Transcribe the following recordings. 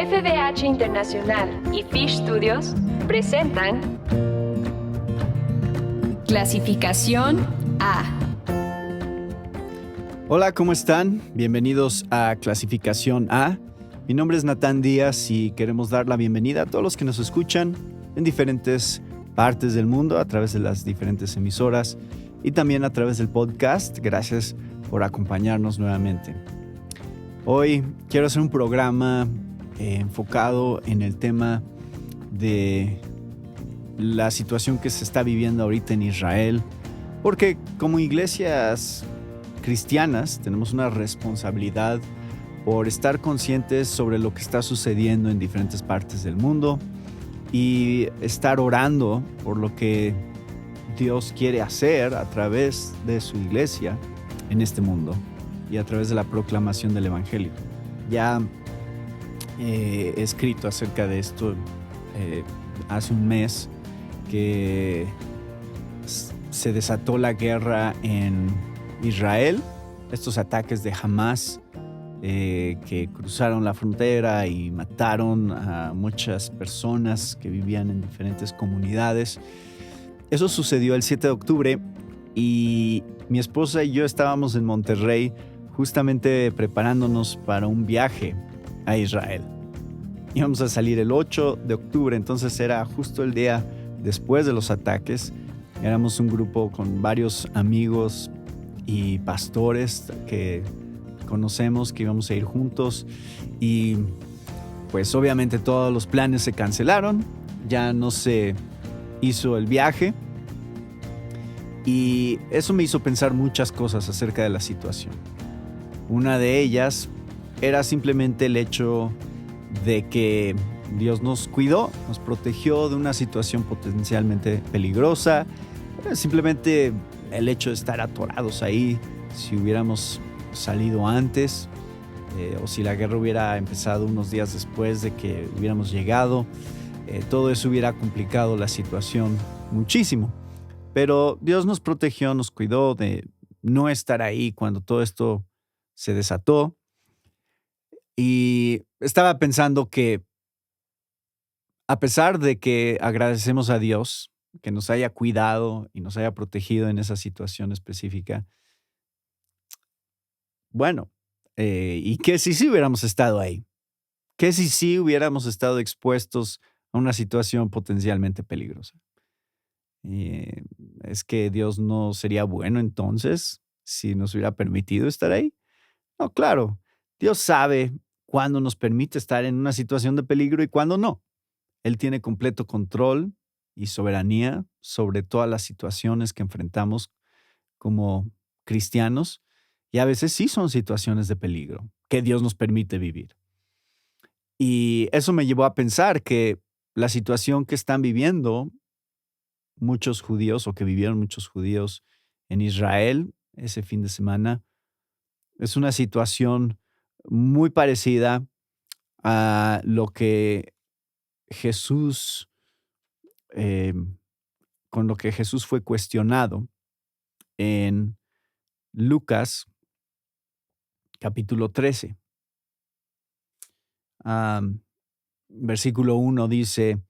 FDH Internacional y Fish Studios presentan Clasificación A. Hola, ¿cómo están? Bienvenidos a Clasificación A. Mi nombre es Natán Díaz y queremos dar la bienvenida a todos los que nos escuchan en diferentes partes del mundo a través de las diferentes emisoras y también a través del podcast. Gracias por acompañarnos nuevamente. Hoy quiero hacer un programa enfocado en el tema de la situación que se está viviendo ahorita en Israel, porque como iglesias cristianas tenemos una responsabilidad por estar conscientes sobre lo que está sucediendo en diferentes partes del mundo y estar orando por lo que Dios quiere hacer a través de su iglesia en este mundo y a través de la proclamación del Evangelio. Ya he escrito acerca de esto hace un mes que se desató la guerra en Israel, estos ataques de Hamas que cruzaron la frontera y mataron a muchas personas que vivían en diferentes comunidades. Eso sucedió el 7 de octubre y mi esposa y yo estábamos en Monterrey justamente preparándonos para un viaje a Israel. Íbamos a salir el 8 de octubre, entonces era justo el día después de los ataques. Éramos un grupo con varios amigos y pastores que conocemos que íbamos a ir juntos y pues obviamente todos los planes se cancelaron, ya no se hizo el viaje y eso me hizo pensar muchas cosas acerca de la situación. Una de ellas era simplemente el hecho de que Dios nos cuidó, nos protegió de una situación potencialmente peligrosa. Simplemente el hecho de estar atorados ahí, si hubiéramos salido antes o si la guerra hubiera empezado unos días después de que hubiéramos llegado, todo eso hubiera complicado la situación muchísimo. Pero Dios nos protegió, nos cuidó de no estar ahí cuando todo esto se desató. Y estaba pensando que a pesar de que agradecemos a Dios que nos haya cuidado y nos haya protegido en esa situación específica, bueno, ¿y qué si sí hubiéramos estado ahí? ¿Qué si sí hubiéramos estado expuestos a una situación potencialmente peligrosa? Eh, ¿Es que Dios no sería bueno entonces si nos hubiera permitido estar ahí? No, claro, Dios sabe cuándo nos permite estar en una situación de peligro y cuándo no. Él tiene completo control y soberanía sobre todas las situaciones que enfrentamos como cristianos y a veces sí son situaciones de peligro que Dios nos permite vivir. Y eso me llevó a pensar que la situación que están viviendo muchos judíos o que vivieron muchos judíos en Israel ese fin de semana es una situación muy parecida a lo que Jesús, eh, con lo que Jesús fue cuestionado en Lucas capítulo 13. Versículo 1 dice,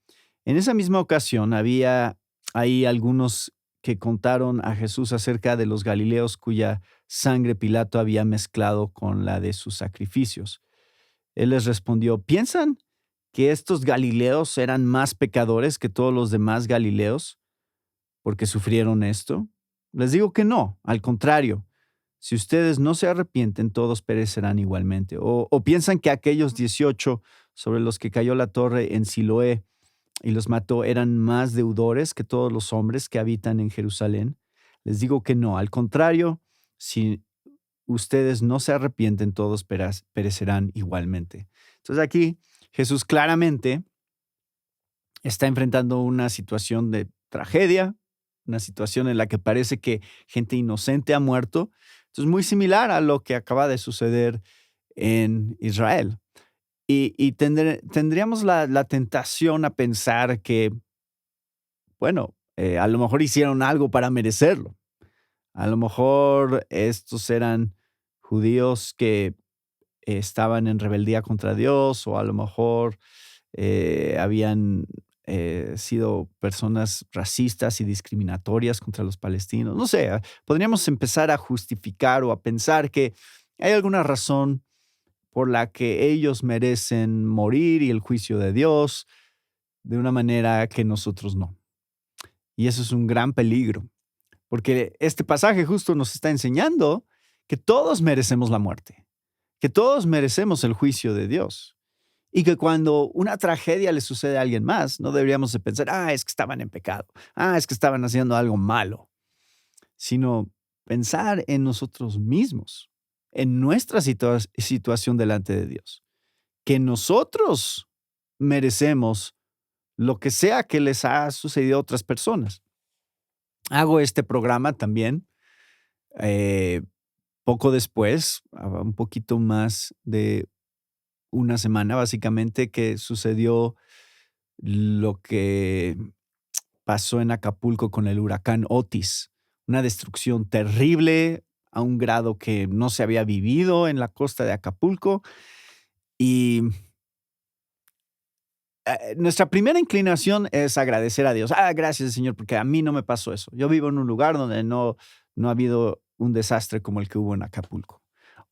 en esa misma ocasión había ahí algunos que contaron a Jesús acerca de los galileos cuya sangre Pilato había mezclado con la de sus sacrificios. Él les respondió, ¿piensan que estos galileos eran más pecadores que todos los demás galileos porque sufrieron esto? Les digo que no, al contrario. Si ustedes no se arrepienten, todos perecerán igualmente. O piensan que aquellos 18 sobre los que cayó la torre en Siloé y los mató eran más deudores que todos los hombres que habitan en Jerusalén. Les digo que no, al contrario, si ustedes no se arrepienten, todos perecerán igualmente. Entonces aquí Jesús claramente está enfrentando una situación de tragedia, una situación en la que parece que gente inocente ha muerto. Entonces, muy similar a lo que acaba de suceder en Israel. Y tendríamos la tentación a pensar que, bueno, a lo mejor hicieron algo para merecerlo. A lo mejor estos eran judíos que estaban en rebeldía contra Dios o a lo mejor habían sido personas racistas y discriminatorias contra los palestinos. No sé, podríamos empezar a justificar o a pensar que hay alguna razón por la que ellos merecen morir y el juicio de Dios de una manera que nosotros no. Y eso es un gran peligro, porque este pasaje justo nos está enseñando que todos merecemos la muerte, que todos merecemos el juicio de Dios. Y que cuando una tragedia le sucede a alguien más, no deberíamos de pensar, es que estaban en pecado, es que estaban haciendo algo malo, sino pensar en nosotros mismos, en nuestra situación delante de Dios, que nosotros merecemos lo que sea que les ha sucedido a otras personas. Hago este programa también eh, poco después, un poquito más de una semana básicamente, que sucedió lo que pasó en Acapulco con el huracán Otis. Una destrucción terrible a un grado que no se había vivido en la costa de Acapulco. Y nuestra primera inclinación es agradecer a Dios. Gracias, Señor, porque a mí no me pasó eso. Yo vivo en un lugar donde no ha habido un desastre como el que hubo en Acapulco.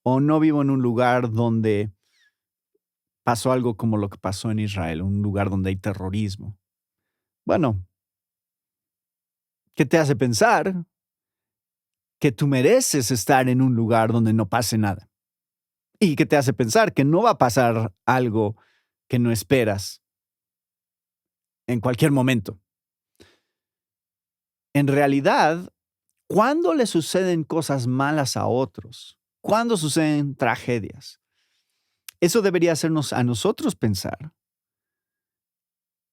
O no vivo en un lugar donde pasó algo como lo que pasó en Israel, un lugar donde hay terrorismo. Bueno, ¿qué te hace pensar que tú mereces estar en un lugar donde no pase nada? ¿Y qué te hace pensar que no va a pasar algo que no esperas en cualquier momento? En realidad, ¿cuándo le suceden cosas malas a otros? ¿Cuándo suceden tragedias? Eso debería hacernos a nosotros pensar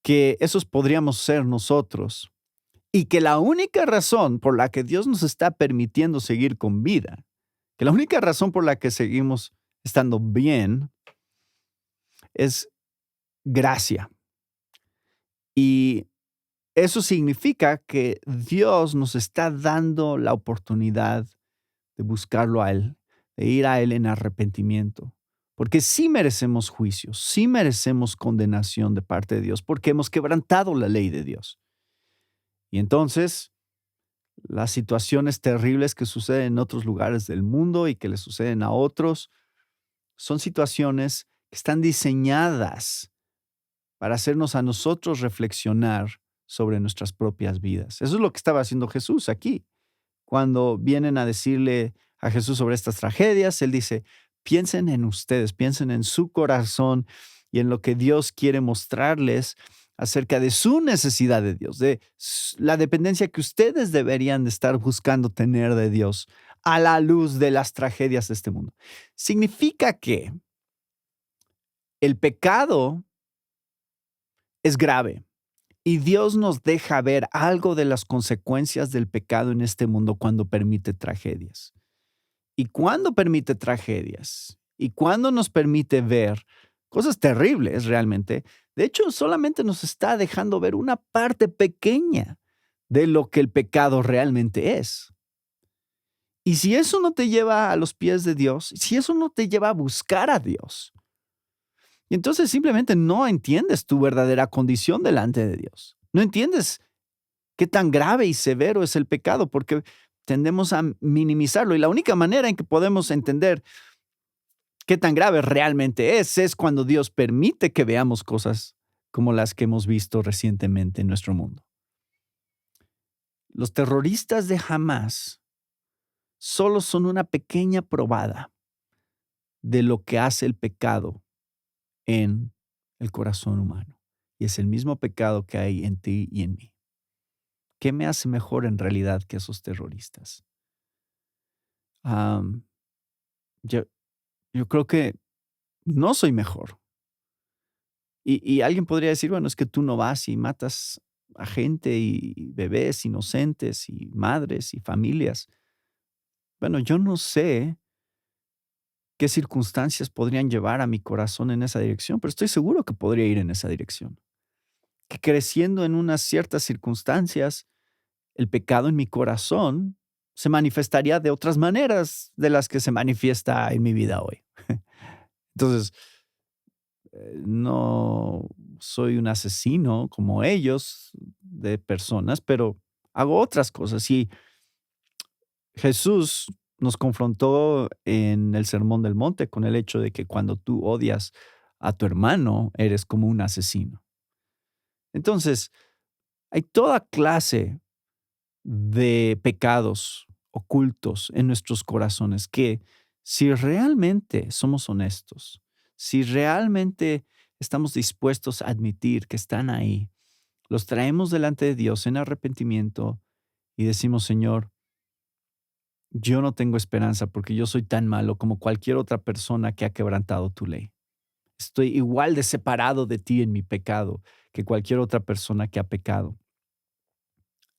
que esos podríamos ser nosotros y que la única razón por la que Dios nos está permitiendo seguir con vida, que la única razón por la que seguimos estando bien es gracia. Y eso significa que Dios nos está dando la oportunidad de buscarlo a Él, de ir a Él en arrepentimiento. Porque sí merecemos juicio, sí merecemos condenación de parte de Dios, porque hemos quebrantado la ley de Dios. Y entonces, las situaciones terribles que suceden en otros lugares del mundo y que le suceden a otros, son situaciones que están diseñadas para hacernos a nosotros reflexionar sobre nuestras propias vidas. Eso es lo que estaba haciendo Jesús aquí. Cuando vienen a decirle a Jesús sobre estas tragedias, Él dice, piensen en ustedes, piensen en su corazón y en lo que Dios quiere mostrarles acerca de su necesidad de Dios, de la dependencia que ustedes deberían de estar buscando tener de Dios a la luz de las tragedias de este mundo. Significa que el pecado es grave. Y Dios nos deja ver algo de las consecuencias del pecado en este mundo cuando permite tragedias. Y cuando permite tragedias, y cuando nos permite ver cosas terribles realmente, de hecho solamente nos está dejando ver una parte pequeña de lo que el pecado realmente es. Y si eso no te lleva a los pies de Dios, si eso no te lleva a buscar a Dios, y entonces simplemente no entiendes tu verdadera condición delante de Dios. No entiendes qué tan grave y severo es el pecado porque tendemos a minimizarlo. Y la única manera en que podemos entender qué tan grave realmente es cuando Dios permite que veamos cosas como las que hemos visto recientemente en nuestro mundo. Los terroristas de Hamás solo son una pequeña probada de lo que hace el pecado en el corazón humano. Y es el mismo pecado que hay en ti y en mí. ¿Qué me hace mejor en realidad que esos terroristas? Am, yo, yo creo que no soy mejor. Y alguien podría decir, bueno, es que tú no vas y matas a gente y bebés inocentes y madres y familias. Bueno, yo no sé qué circunstancias podrían llevar a mi corazón en esa dirección, pero estoy seguro que podría ir en esa dirección. Que creciendo en unas ciertas circunstancias, el pecado en mi corazón se manifestaría de otras maneras de las que se manifiesta en mi vida hoy. Entonces, no soy un asesino como ellos de personas, pero hago otras cosas. Y Jesús nos confrontó en el Sermón del Monte con el hecho de que cuando tú odias a tu hermano, eres como un asesino. Entonces, hay toda clase de pecados ocultos en nuestros corazones que si realmente somos honestos, si realmente estamos dispuestos a admitir que están ahí, los traemos delante de Dios en arrepentimiento y decimos, Señor, yo no tengo esperanza porque yo soy tan malo como cualquier otra persona que ha quebrantado tu ley. Estoy igual de separado de ti en mi pecado que cualquier otra persona que ha pecado,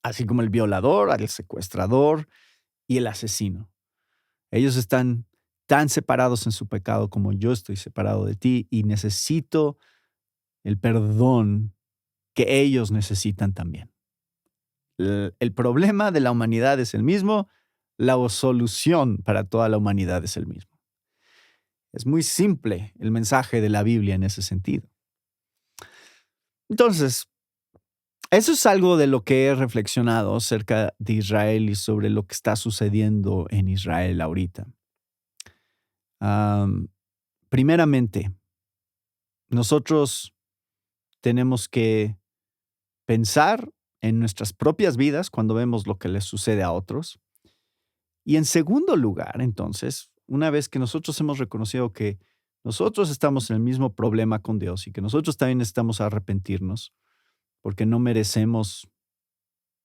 así como el violador, el secuestrador y el asesino. Ellos están tan separados en su pecado como yo estoy separado de ti y necesito el perdón que ellos necesitan también. El problema de la humanidad es el mismo, la solución para toda la humanidad es el mismo. Es muy simple el mensaje de la Biblia en ese sentido. Entonces, eso es algo de lo que he reflexionado acerca de Israel y sobre lo que está sucediendo en Israel ahorita. Am, Primeramente, nosotros tenemos que pensar en nuestras propias vidas cuando vemos lo que les sucede a otros. Y en segundo lugar, entonces, una vez que nosotros hemos reconocido que nosotros estamos en el mismo problema con Dios y que nosotros también necesitamos arrepentirnos porque no merecemos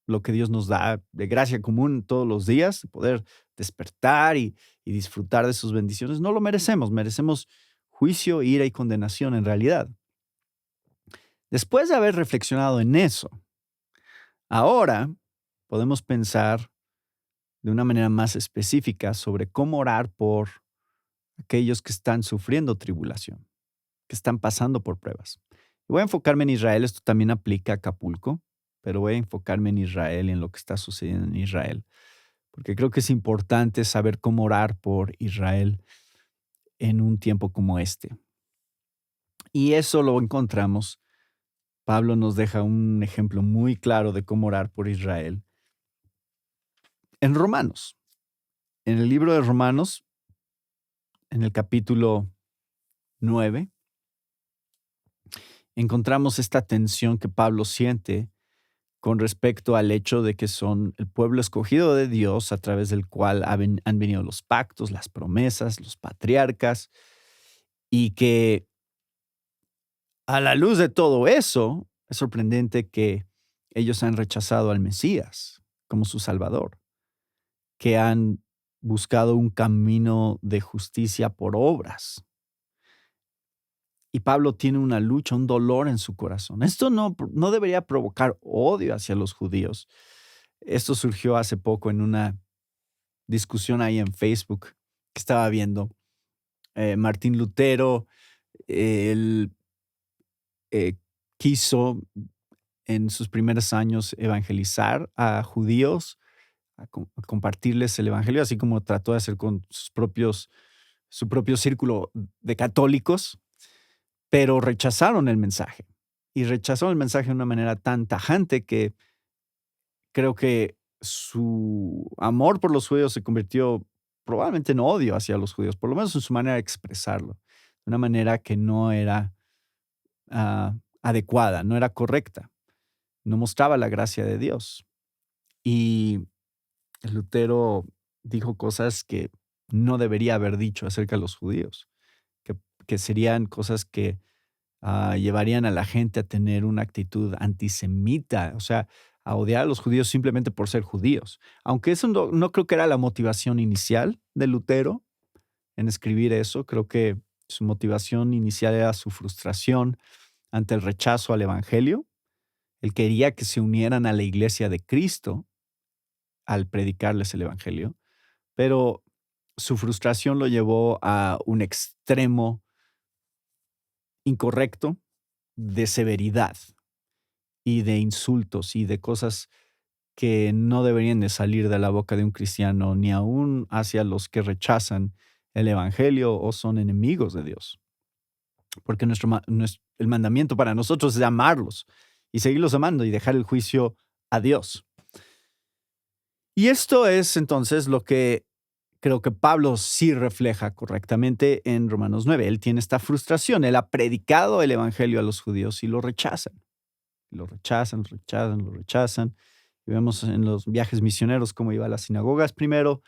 lo que Dios nos da de gracia común todos los días, de poder despertar y disfrutar de sus bendiciones, no lo merecemos, merecemos juicio, ira y condenación en realidad. Después de haber reflexionado en eso, ahora podemos pensar de una manera más específica sobre cómo orar por aquellos que están sufriendo tribulación, que están pasando por pruebas. Y voy a enfocarme en Israel, esto también aplica a Acapulco, pero voy a enfocarme en Israel y en lo que está sucediendo en Israel, porque creo que es importante saber cómo orar por Israel en un tiempo como este. Y eso lo encontramos. Pablo nos deja un ejemplo muy claro de cómo orar por Israel en Romanos. En el libro de Romanos, en el capítulo 9, encontramos esta tensión que Pablo siente con respecto al hecho de que son el pueblo escogido de Dios a través del cual han venido los pactos, las promesas, los patriarcas, y que a la luz de todo eso, es sorprendente que ellos han rechazado al Mesías como su Salvador, que han buscado un camino de justicia por obras. Y Pablo tiene una lucha, un dolor en su corazón. Esto no debería provocar odio hacia los judíos. Esto surgió hace poco en una discusión ahí en Facebook que estaba viendo. Martín Lutero, él eh, quiso en sus primeros años evangelizar a judíos, a compartirles el evangelio, así como trató de hacer con su propio círculo de católicos, pero rechazaron el mensaje. Y rechazaron el mensaje de una manera tan tajante que creo que su amor por los judíos se convirtió probablemente en odio hacia los judíos, por lo menos en su manera de expresarlo, de una manera que no era adecuada, no era correcta, no mostraba la gracia de Dios. Y Lutero dijo cosas que no debería haber dicho acerca de los judíos, que, que serían cosas que llevarían a la gente a tener una actitud antisemita, o sea, a odiar a los judíos simplemente por ser judíos. Aunque eso no creo que era la motivación inicial de Lutero en escribir eso, creo que su motivación inicial era su frustración ante el rechazo al evangelio. Él quería que se unieran a la iglesia de Cristo al predicarles el evangelio, pero su frustración lo llevó a un extremo incorrecto de severidad y de insultos y de cosas que no deberían de salir de la boca de un cristiano, ni aún hacia los que rechazan el evangelio o son enemigos de Dios. Porque el mandamiento para nosotros es amarlos y seguirlos amando y dejar el juicio a Dios. Y esto es entonces lo que creo que Pablo sí refleja correctamente en Romanos 9. Él tiene esta frustración. Él ha predicado el evangelio a los judíos y lo rechazan. Lo rechazan, lo rechazan, lo rechazan. Y vemos en los viajes misioneros cómo iba a las sinagogas primero,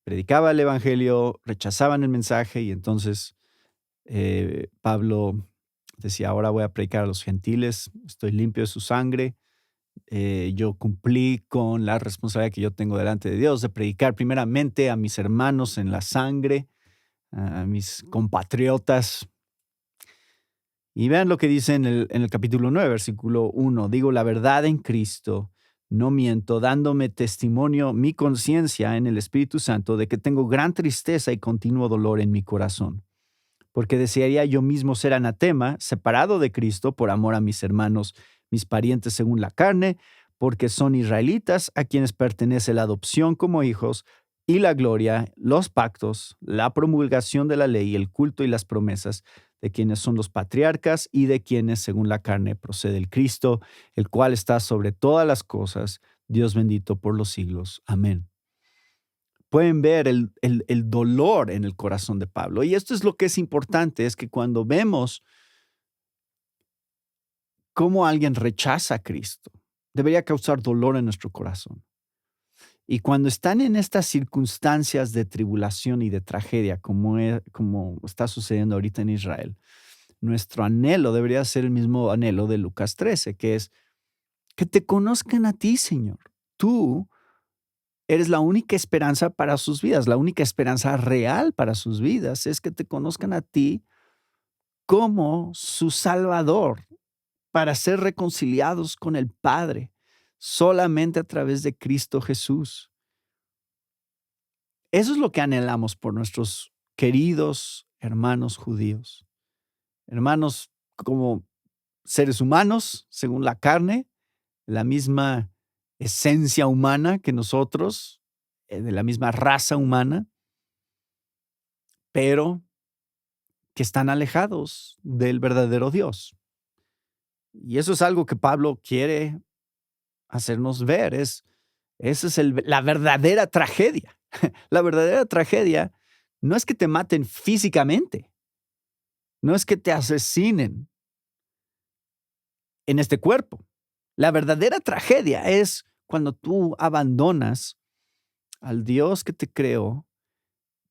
predicaba el evangelio, rechazaban el mensaje y entonces Pablo decía, ahora voy a predicar a los gentiles, estoy limpio de su sangre. Yo cumplí con la responsabilidad que yo tengo delante de Dios de predicar primeramente a mis hermanos en la sangre, a mis compatriotas. Y vean lo que dice en el capítulo 9, versículo 1. Digo la verdad en Cristo, no miento, dándome testimonio mi conciencia en el Espíritu Santo de que tengo gran tristeza y continuo dolor en mi corazón. Porque desearía yo mismo ser anatema, separado de Cristo por amor a mis hermanos, mis parientes según la carne, porque son israelitas a quienes pertenece la adopción como hijos y la gloria, los pactos, la promulgación de la ley, el culto y las promesas, de quienes son los patriarcas y de quienes según la carne procede el Cristo, el cual está sobre todas las cosas, Dios bendito por los siglos. Amén. Pueden ver el dolor en el corazón de Pablo. Y esto es lo que es importante, es que cuando vemos cómo alguien rechaza a Cristo, debería causar dolor en nuestro corazón. Y cuando están en estas circunstancias de tribulación y de tragedia, como está sucediendo ahorita en Israel, nuestro anhelo debería ser el mismo anhelo de Lucas 13, que es que te conozcan a ti, Señor. Tú eres la única esperanza para sus vidas, la única esperanza real para sus vidas es que te conozcan a ti como su Salvador para ser reconciliados con el Padre solamente a través de Cristo Jesús. Eso es lo que anhelamos por nuestros queridos hermanos judíos. Hermanos como seres humanos, según la carne, la misma esencia humana que nosotros, de la misma raza humana, pero que están alejados del verdadero Dios. Y eso es algo que Pablo quiere hacernos ver. Esa es la verdadera tragedia. La verdadera tragedia no es que te maten físicamente, no es que te asesinen en este cuerpo. La verdadera tragedia es cuando tú abandonas al Dios que te creó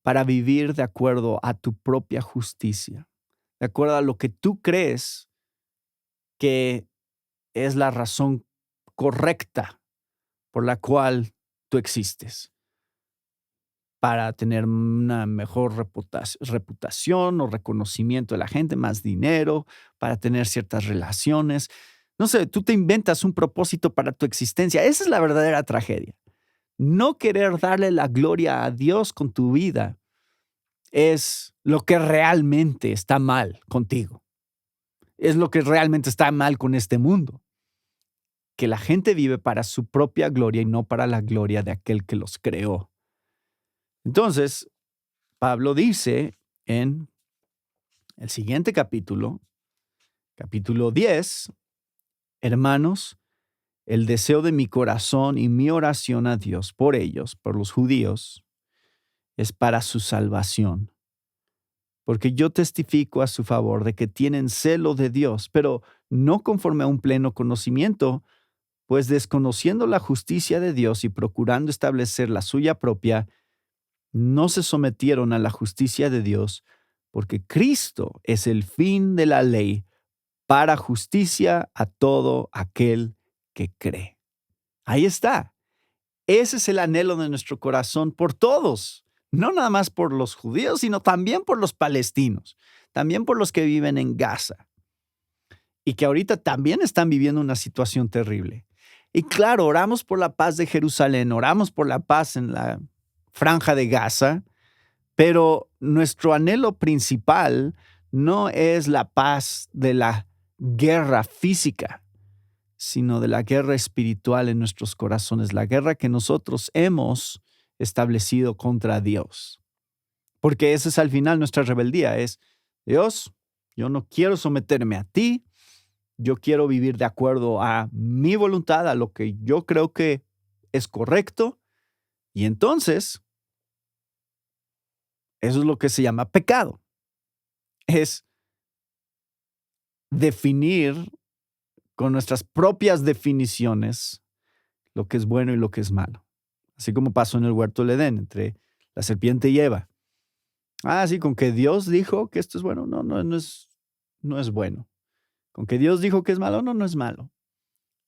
para vivir de acuerdo a tu propia justicia, de acuerdo a lo que tú crees que es la razón correcta por la cual tú existes, para tener una mejor reputación o reconocimiento de la gente, más dinero, para tener ciertas relaciones. No sé, tú te inventas un propósito para tu existencia. Esa es la verdadera tragedia. No querer darle la gloria a Dios con tu vida es lo que realmente está mal contigo. Es lo que realmente está mal con este mundo. Que la gente vive para su propia gloria y no para la gloria de aquel que los creó. Entonces, Pablo dice en el siguiente capítulo, capítulo 10, hermanos, el deseo de mi corazón y mi oración a Dios por ellos, por los judíos, es para su salvación. Porque yo testifico a su favor de que tienen celo de Dios, pero no conforme a un pleno conocimiento, pues desconociendo la justicia de Dios y procurando establecer la suya propia, no se sometieron a la justicia de Dios, porque Cristo es el fin de la ley para justicia a todo aquel que cree. Ahí está. Ese es el anhelo de nuestro corazón por todos, no nada más por los judíos, sino también por los palestinos, también por los que viven en Gaza y que ahorita también están viviendo una situación terrible. Y claro, oramos por la paz de Jerusalén, oramos por la paz en la franja de Gaza, pero nuestro anhelo principal no es la paz de la guerra física, sino de la guerra espiritual en nuestros corazones, la guerra que nosotros hemos establecido contra Dios. Porque esa es al final nuestra rebeldía, es, Dios, yo no quiero someterme a ti, yo quiero vivir de acuerdo a mi voluntad, a lo que yo creo que es correcto, y entonces eso es lo que se llama pecado. Es definir con nuestras propias definiciones lo que es bueno y lo que es malo. Así como pasó en el huerto del Edén entre la serpiente y Eva. Sí, con que Dios dijo que esto es bueno, no es bueno. Con que Dios dijo que es malo, no es malo.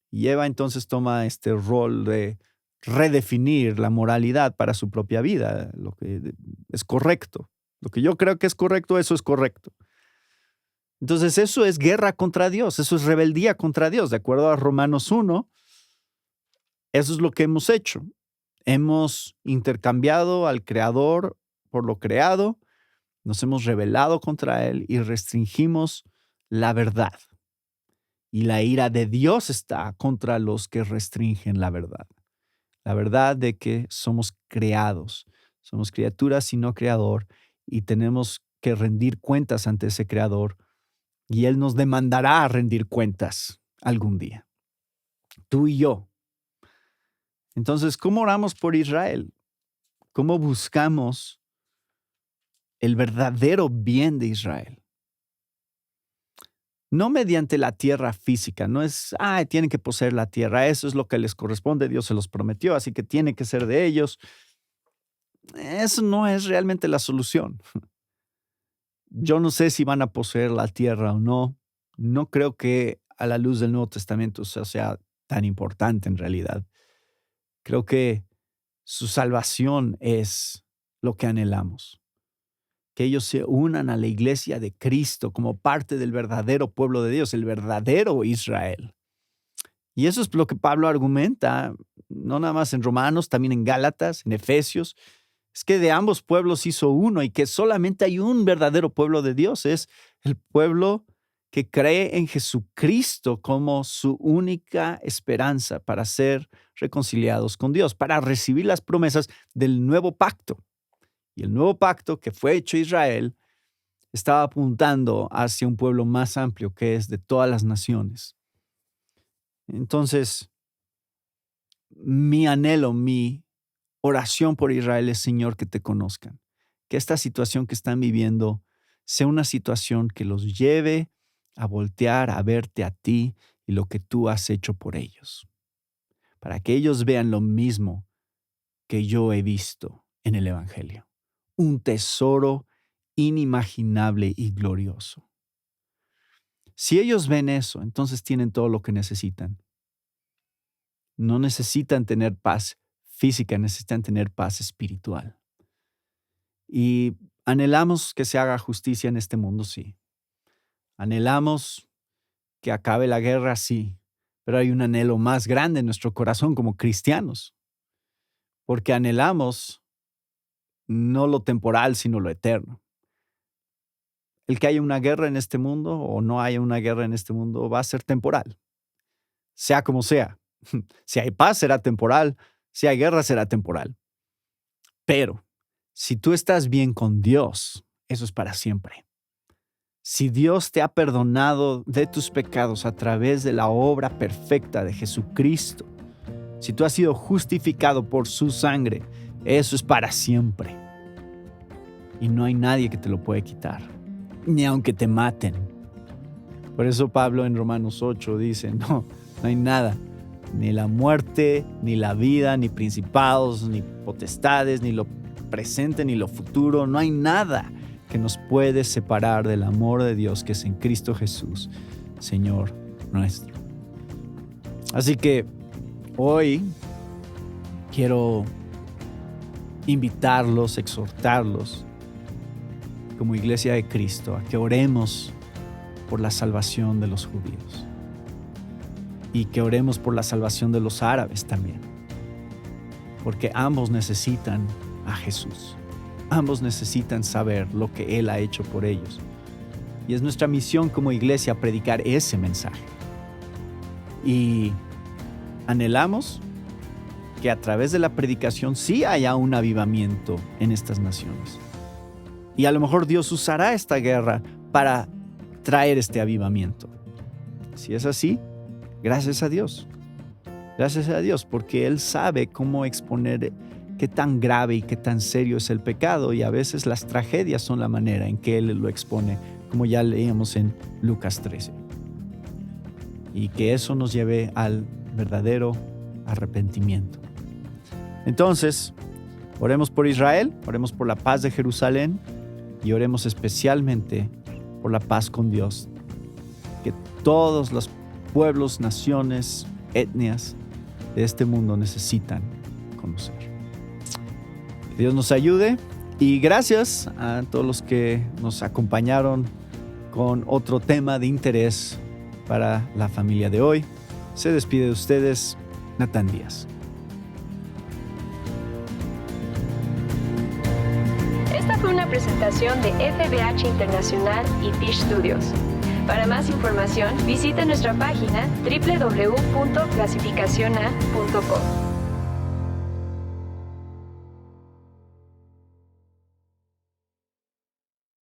Y Eva entonces toma este rol de redefinir la moralidad para su propia vida, lo que es correcto. Lo que yo creo que es correcto, eso es correcto. Entonces eso es guerra contra Dios, eso es rebeldía contra Dios. De acuerdo a Romanos 1, eso es lo que hemos hecho. Hemos intercambiado al Creador por lo creado, nos hemos rebelado contra Él y restringimos la verdad. Y la ira de Dios está contra los que restringen la verdad. La verdad de que somos creados, somos criaturas y no creador, y tenemos que rendir cuentas ante ese creador, y Él nos demandará rendir cuentas algún día. Tú y yo. Entonces, ¿cómo oramos por Israel? ¿Cómo buscamos el verdadero bien de Israel? No mediante la tierra física, no es, tienen que poseer la tierra, eso es lo que les corresponde, Dios se los prometió, así que tiene que ser de ellos. Eso no es realmente la solución. Yo no sé si van a poseer la tierra o no. No creo que a la luz del Nuevo Testamento eso sea tan importante en realidad. Creo que su salvación es lo que anhelamos. Que ellos se unan a la iglesia de Cristo como parte del verdadero pueblo de Dios, el verdadero Israel. Y eso es lo que Pablo argumenta, no nada más en Romanos, también en Gálatas, en Efesios. Es que de ambos pueblos hizo uno y que solamente hay un verdadero pueblo de Dios. Es el pueblo que cree en Jesucristo como su única esperanza para ser reconciliados con Dios, para recibir las promesas del nuevo pacto. Y el nuevo pacto que fue hecho a Israel estaba apuntando hacia un pueblo más amplio que es de todas las naciones. Entonces, mi anhelo, mi oración por Israel es, Señor, que te conozcan. Que esta situación que están viviendo sea una situación que los lleve a voltear a verte a ti y lo que tú has hecho por ellos. Para que ellos vean lo mismo que yo he visto en el Evangelio. Un tesoro inimaginable y glorioso. Si ellos ven eso, entonces tienen todo lo que necesitan. No necesitan tener paz física, necesitan tener paz espiritual. Y anhelamos que se haga justicia en este mundo, sí. Anhelamos que acabe la guerra, sí. Pero hay un anhelo más grande en nuestro corazón como cristianos. Porque anhelamos no lo temporal, sino lo eterno. El que haya una guerra en este mundo o no haya una guerra en este mundo va a ser temporal, sea como sea. Si hay paz, será temporal. Si hay guerra, será temporal. Pero si tú estás bien con Dios, eso es para siempre. Si Dios te ha perdonado de tus pecados a través de la obra perfecta de Jesucristo, si tú has sido justificado por su sangre, eso es para siempre. Y no hay nadie que te lo puede quitar, ni aunque te maten. Por eso Pablo en Romanos 8 dice, no hay nada, ni la muerte, ni la vida, ni principados, ni potestades, ni lo presente, ni lo futuro, no hay nada que nos puede separar del amor de Dios que es en Cristo Jesús, Señor nuestro. Así que hoy quiero invitarlos, exhortarlos como iglesia de Cristo a que oremos por la salvación de los judíos y que oremos por la salvación de los árabes también, porque ambos necesitan a Jesús, ambos necesitan saber lo que Él ha hecho por ellos y es nuestra misión como iglesia predicar ese mensaje y anhelamos que a través de la predicación sí haya un avivamiento en estas naciones. Y a lo mejor Dios usará esta guerra para traer este avivamiento. Si es así, gracias a Dios. Gracias a Dios, porque Él sabe cómo exponer qué tan grave y qué tan serio es el pecado, y a veces las tragedias son la manera en que Él lo expone, como ya leíamos en Lucas 13. Y que eso nos lleve al verdadero arrepentimiento. Entonces, oremos por Israel, oremos por la paz de Jerusalén y oremos especialmente por la paz con Dios, que todos los pueblos, naciones, etnias de este mundo necesitan conocer. Que Dios nos ayude y gracias a todos los que nos acompañaron con otro tema de interés para la familia de hoy. Se despide de ustedes Natán Díaz. Esta fue una presentación de FBH Internacional y Fish Studios. Para más información, visite nuestra página www.clasificaciona.com.